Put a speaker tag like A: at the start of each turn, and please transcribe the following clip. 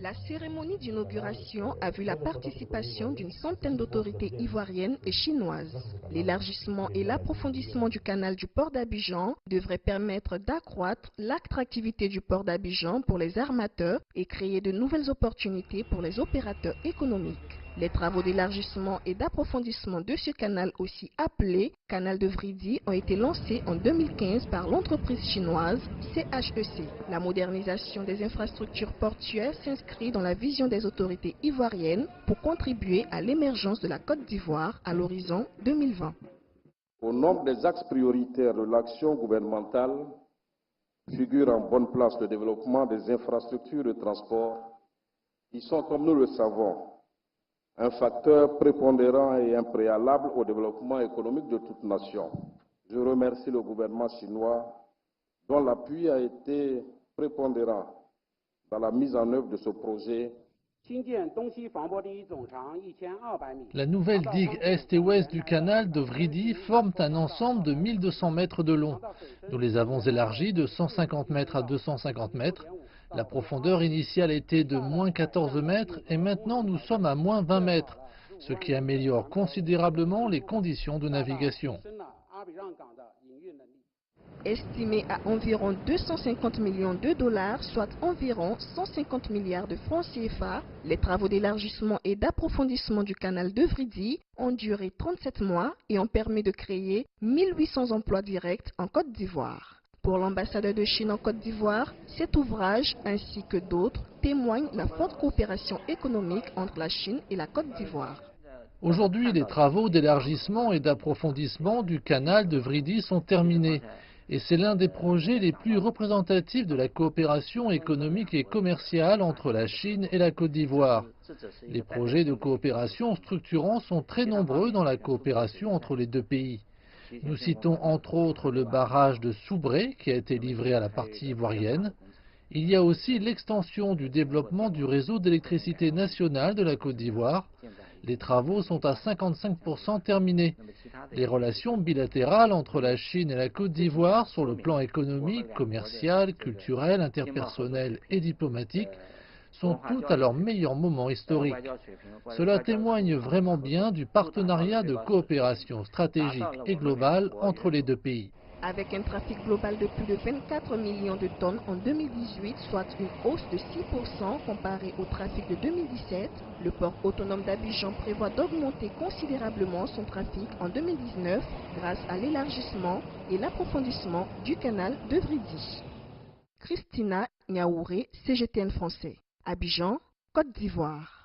A: La cérémonie d'inauguration a vu la participation d'une centaine d'autorités ivoiriennes et chinoises. L'élargissement et l'approfondissement du canal du port d'Abidjan devraient permettre d'accroître l'attractivité du port d'Abidjan pour les armateurs et créer de nouvelles opportunités pour les opérateurs économiques. Les travaux d'élargissement et d'approfondissement de ce canal, aussi appelé canal de Vridi, ont été lancés en 2015 par l'entreprise chinoise CHEC. La modernisation des infrastructures portuaires s'inscrit dans la vision des autorités ivoiriennes pour contribuer à l'émergence de la Côte d'Ivoire à l'horizon 2020.
B: Au nombre des axes prioritaires de l'action gouvernementale figure en bonne place le développement des infrastructures de transport qui sont, comme nous le savons, un facteur prépondérant et un préalable au développement économique de toute nation. Je remercie le gouvernement chinois dont l'appui a été prépondérant dans la mise en œuvre de ce projet.
C: La nouvelle digue est et ouest du canal de Vridi forment un ensemble de 1200 mètres de long. Nous les avons élargis de 150 mètres à 250 mètres. La profondeur initiale était de moins 14 mètres et maintenant nous sommes à moins 20 mètres, ce qui améliore considérablement les conditions de navigation.
A: Estimé à environ 250 millions de dollars, soit environ 150 milliards de francs CFA, les travaux d'élargissement et d'approfondissement du canal de Vridi ont duré 37 mois et ont permis de créer 1800 emplois directs en Côte d'Ivoire. Pour l'ambassadeur de Chine en Côte d'Ivoire, cet ouvrage, ainsi que d'autres, témoignent de la forte coopération économique entre la Chine et la Côte d'Ivoire.
C: Aujourd'hui, les travaux d'élargissement et d'approfondissement du canal de Vridi sont terminés. Et c'est l'un des projets les plus représentatifs de la coopération économique et commerciale entre la Chine et la Côte d'Ivoire. Les projets de coopération structurants sont très nombreux dans la coopération entre les deux pays. Nous citons entre autres le barrage de Soubré qui a été livré à la partie ivoirienne. Il y a aussi l'extension du développement du réseau d'électricité national de la Côte d'Ivoire. Les travaux sont à 55% terminés. Les relations bilatérales entre la Chine et la Côte d'Ivoire sur le plan économique, commercial, culturel, interpersonnel et diplomatique sont toutes à leur meilleur moment historique. Cela témoigne vraiment bien du partenariat de coopération stratégique et globale entre les deux pays.
A: Avec un trafic global de plus de 24 millions de tonnes en 2018, soit une hausse de 6% comparée au trafic de 2017, le port autonome d'Abidjan prévoit d'augmenter considérablement son trafic en 2019 grâce à l'élargissement et l'approfondissement du canal de Vridi. Christina Niaouré, CGTN français, Abidjan, Côte d'Ivoire.